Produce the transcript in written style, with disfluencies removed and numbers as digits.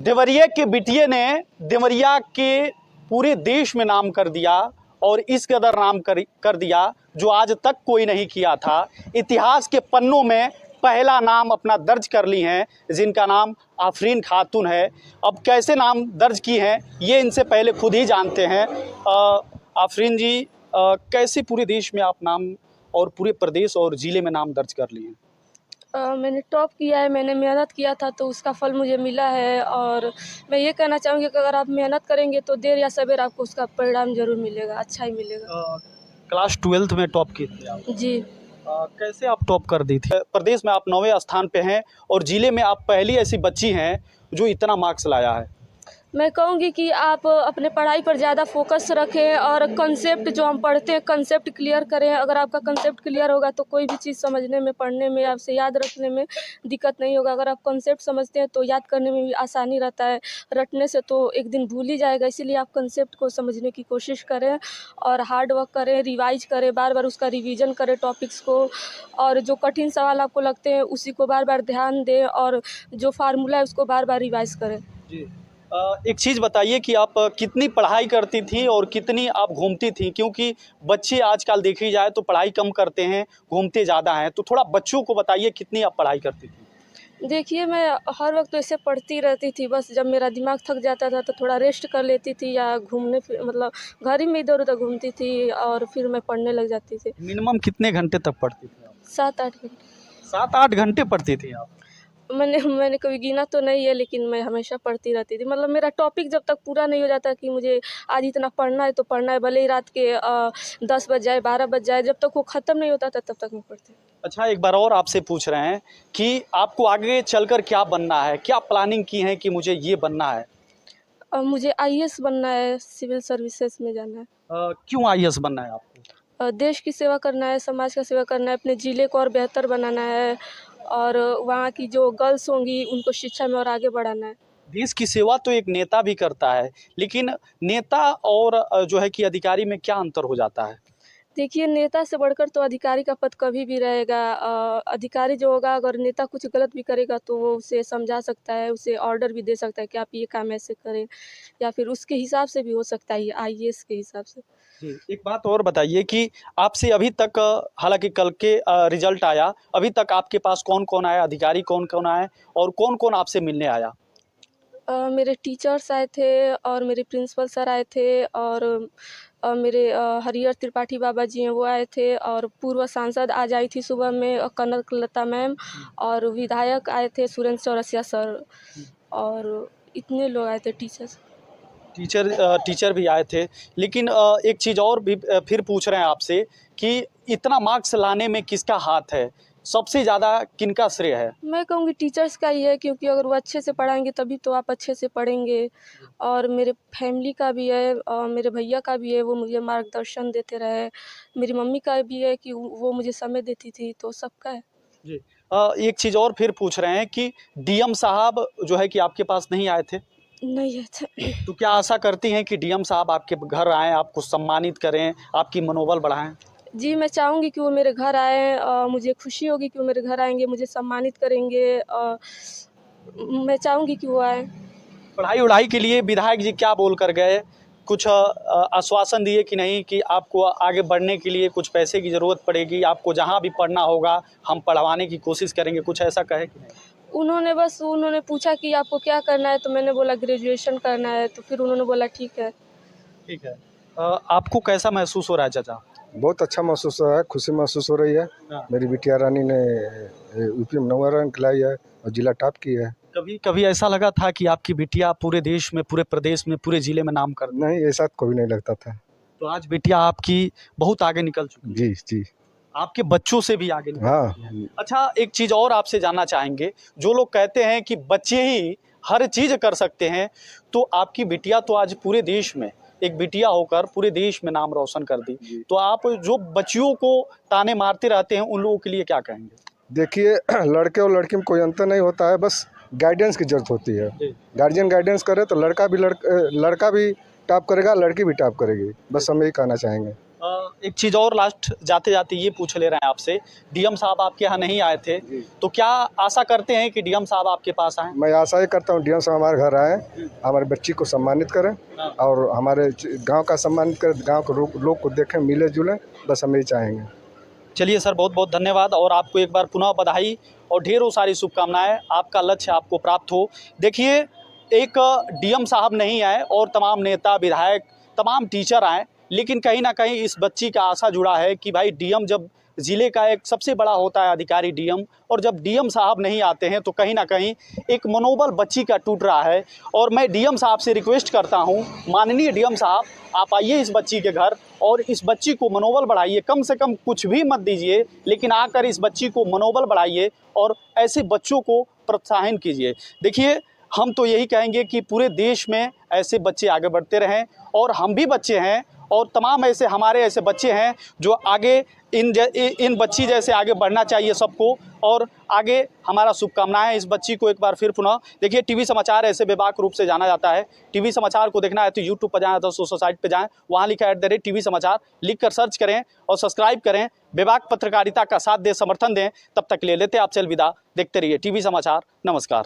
देवरिया के बिटिया ने देवरिया के पूरे देश में नाम कर दिया और इस कदर नाम कर दिया जो आज तक कोई नहीं किया था। इतिहास के पन्नों में पहला नाम अपना दर्ज कर ली हैं, जिनका नाम आफरीन खातून है। अब कैसे नाम दर्ज की हैं ये इनसे पहले खुद ही जानते हैं। आफरीन जी, कैसे पूरे देश में आप नाम और पूरे प्रदेश और ज़िले में नाम दर्ज कर लिए हैं? मैंने टॉप किया है, मैंने मेहनत किया था तो उसका फल मुझे मिला है। और मैं ये कहना चाहूँगी कि अगर आप मेहनत करेंगे तो देर या सवेर आपको उसका परिणाम ज़रूर मिलेगा, अच्छा ही मिलेगा। क्लास 12th में टॉप की थी आप? जी। कैसे आप टॉप कर दी थी? प्रदेश में आप 9वें स्थान पे हैं और ज़िले में आप पहली ऐसी बच्ची हैं जो इतना मार्क्स लाया है। मैं कहूँगी कि आप अपने पढ़ाई पर ज़्यादा फोकस रखें और कंसेप्ट जो हम पढ़ते हैं कंसेप्ट क्लियर करें। अगर आपका कंसेप्ट क्लियर होगा तो कोई भी चीज़ समझने में, पढ़ने में, आपसे याद रखने में दिक्कत नहीं होगा। अगर आप कंसेप्ट समझते हैं तो याद करने में भी आसानी रहता है, रटने से तो एक दिन भूल ही जाएगा। इसीलिए आप कंसेप्ट को समझने की कोशिश करें और हार्ड वर्क करें, रिवाइज करें, बार बार उसका रिवीजन करें टॉपिक्स को। और जो कठिन सवाल आपको लगते हैं उसी को बार बार ध्यान दें और जो फार्मूला है उसको बार बार रिवाइज करें। जी। एक चीज़ बताइए कि आप कितनी पढ़ाई करती थी और कितनी आप घूमती थी? क्योंकि बच्चे आजकल देखी जाए तो पढ़ाई कम करते हैं, घूमते ज़्यादा हैं। तो थोड़ा बच्चों को बताइए कितनी आप पढ़ाई करती थी? देखिए, मैं हर वक्त तो ऐसे पढ़ती रहती थी, बस जब मेरा दिमाग थक जाता था तो थोड़ा रेस्ट कर लेती थी या घूमने फिर मतलब घर ही में इधर-उधर घूमती थी और फिर मैं पढ़ने लग जाती थी। मिनिमम कितने घंटे तक पढ़ती थी आप? 7-8 घंटे। 7-8 घंटे पढ़ती थी आप? मैंने कभी गिना तो नहीं है, लेकिन मैं हमेशा पढ़ती रहती थी। मतलब मेरा टॉपिक जब तक पूरा नहीं हो जाता कि मुझे आज इतना पढ़ना है तो पढ़ना है, भले ही रात के 10 बज जाए, 12 बज जाए, जब तक वो ख़त्म नहीं होता था तब तक मैं पढ़ती। अच्छा, एक बार और आपसे पूछ रहे हैं कि आपको आगे चलकर क्या बनना है? क्या प्लानिंग की है कि मुझे ये बनना है? मुझे आईएएस बनना है, सिविल सर्विसेज में जाना है। क्यों आईएएस बनना है आपको? देश की सेवा करना है, समाज का सेवा करना है, अपने ज़िले को और बेहतर बनाना है और वहाँ की जो गर्ल्स होंगी उनको शिक्षा में और आगे बढ़ाना है। देश की सेवा तो एक नेता भी करता है, लेकिन नेता और जो है कि अधिकारी में क्या अंतर हो जाता है? देखिए, नेता से बढ़कर तो अधिकारी का पद कभी भी रहेगा। अधिकारी जो होगा अगर नेता कुछ गलत भी करेगा तो वो उसे समझा सकता है, उसे ऑर्डर भी दे सकता है कि आप ये काम ऐसे करें, या फिर उसके हिसाब से भी हो सकता है, ये आईएएस के हिसाब से। जी, एक बात और बताइए कि आपसे अभी तक हालाँकि कल के रिज़ल्ट आया, अभी तक आपके पास कौन-कौन आया, अधिकारी कौन-कौन आए और कौन-कौन आपसे मिलने आया? मेरे टीचर्स आए थे और मेरे प्रिंसिपल सर आए थे और मेरे हरिहर त्रिपाठी बाबा जी हैं वो आए थे और पूर्व सांसद आज आई थी सुबह में कनकलता मैम और विधायक आए थे सुरेंद्र चौरसिया सर और इतने लोग आए थे टीचर्स। टीचर भी आए थे, लेकिन एक चीज़ और भी फिर पूछ रहे हैं आपसे कि इतना मार्क्स लाने में किसका हाथ है? सबसे ज़्यादा किनका श्रेय है? मैं कहूँगी टीचर्स का ही है, क्योंकि अगर वो अच्छे से पढ़ाएंगे तभी तो आप अच्छे से पढ़ेंगे। और मेरे फैमिली का भी है और मेरे भैया का भी है, वो मुझे मार्गदर्शन देते रहे। मेरी मम्मी का भी है कि वो मुझे समय देती थी, तो सबका है। जी। एक चीज़ और फिर पूछ रहे हैं कि डीएम साहब जो है कि आपके पास नहीं आए थे? नहीं अच्छा। तो क्या आशा करती हैं कि डीएम साहब आपके घर आएँ, आपको सम्मानित करें, आपकी मनोबल बढ़ाएँ? जी, मैं चाहूँगी कि वो मेरे घर आएँ, मुझे खुशी होगी कि वो मेरे घर आएँगे, मुझे सम्मानित करेंगे। मैं चाहूँगी कि वो आएँ। पढ़ाई-वढ़ाई के लिए विधायक जी क्या बोल कर गए? कुछ आश्वासन दिए कि नहीं कि आपको आगे बढ़ने के लिए कुछ पैसे की ज़रूरत पड़ेगी, आपको जहाँ भी पढ़ना होगा, हम पढ़वाने की कोशिश करेंगे, कुछ ऐसा कहे कि नहीं? उन्होंने पूछा कि आपको क्या करना है, तो मैंने बोला ग्रेजुएशन करना है, तो फिर उन्होंने बोला ठीक है। ठीक है। आपको कैसा महसूस हो रहा है चाचा? बहुत अच्छा महसूस हो रहा है, खुशी महसूस हो रही है। हाँ। मेरी बिटिया रानी ने यूपी में 9वां रैंक लाई है और जिला टॉप की है। कभी ऐसा लगा था कि आपकी बिटिया पूरे देश में, पूरे प्रदेश में, पूरे ज़िले में नाम कर? नहीं, ऐसा कभी नहीं लगता था। तो आज बिटिया आपकी बहुत आगे निकल चुकी है। जी, जी। आपके बच्चों से भी आगे निकल हाँ। चुकी है। अच्छा, एक चीज़ और आपसे जानना चाहेंगे, जो लोग कहते हैं कि बच्चे ही हर चीज़ कर सकते हैं, तो आपकी बिटिया तो आज पूरे देश में एक बिटिया होकर पूरे देश में नाम रोशन कर दी। तो आप जो बच्चियों को ताने मारते रहते हैं, उन लोगों के लिए क्या कहेंगे? देखिए लड़के और लड़की में कोई अंतर नहीं होता है, बस गाइडेंस की ज़रूरत होती है। गार्जियन गाइडेंस करे तो लड़का भी टॉप करेगा, लड़की भी टॉप करेगी। बस हम यही कहना चाहेंगे। एक चीज़ और लास्ट जाते जाते ये पूछ ले रहे हैं आपसे, डीएम साहब आपके यहाँ नहीं आए थे, तो क्या आशा करते हैं कि डीएम साहब आपके पास आएँ? मैं आशा ही करता हूँ डीएम साहब हमारे घर आए, हमारे बच्ची को सम्मानित करें और हमारे गांव का सम्मानित करें, गांव के लोग को देखें, मिले जुलें, बस हम यही चाहेंगे। चलिए सर, बहुत बहुत धन्यवाद और आपको एक बार पुनः बधाई और ढेरों सारी शुभकामनाएं, आपका लक्ष्य आपको प्राप्त हो। देखिए, एक डीएम साहब नहीं आए और तमाम नेता, विधायक, तमाम टीचर आए, लेकिन कहीं ना कहीं इस बच्ची का आशा जुड़ा है कि भाई डीएम जब ज़िले का एक सबसे बड़ा होता है अधिकारी डीएम, और जब डीएम साहब नहीं आते हैं तो कहीं ना कहीं एक मनोबल बच्ची का टूट रहा है। और मैं डीएम साहब से रिक्वेस्ट करता हूं, माननीय डीएम साहब, आप आइए इस बच्ची के घर और इस बच्ची को मनोबल बढ़ाइए, कम से कम कुछ भी मत दीजिए, लेकिन आकर इस बच्ची को मनोबल बढ़ाइए और ऐसे बच्चों को प्रोत्साहन कीजिए। देखिए, हम तो यही कहेंगे कि पूरे देश में ऐसे बच्चे आगे बढ़ते रहें, और हम भी बच्चे हैं और तमाम ऐसे हमारे ऐसे बच्चे हैं जो आगे इन बच्ची जैसे आगे बढ़ना चाहिए सबको, और आगे हमारा शुभकामनाएं इस बच्ची को। एक बार फिर पुनः देखिए, टीवी समाचार ऐसे बेबाक रूप से जाना जाता है। टीवी समाचार को देखना है तो यूट्यूब पर जाएँ, तो सोशल साइट पर जाएँ, वहाँ लिखा है @TV समाचार, लिख कर सर्च करें और सब्सक्राइब करें। बेबाक पत्रकारिता का साथ दें, समर्थन दें। तब तक ले लेते आपसे अलविदा। देखते रहिए टीवी समाचार। नमस्कार।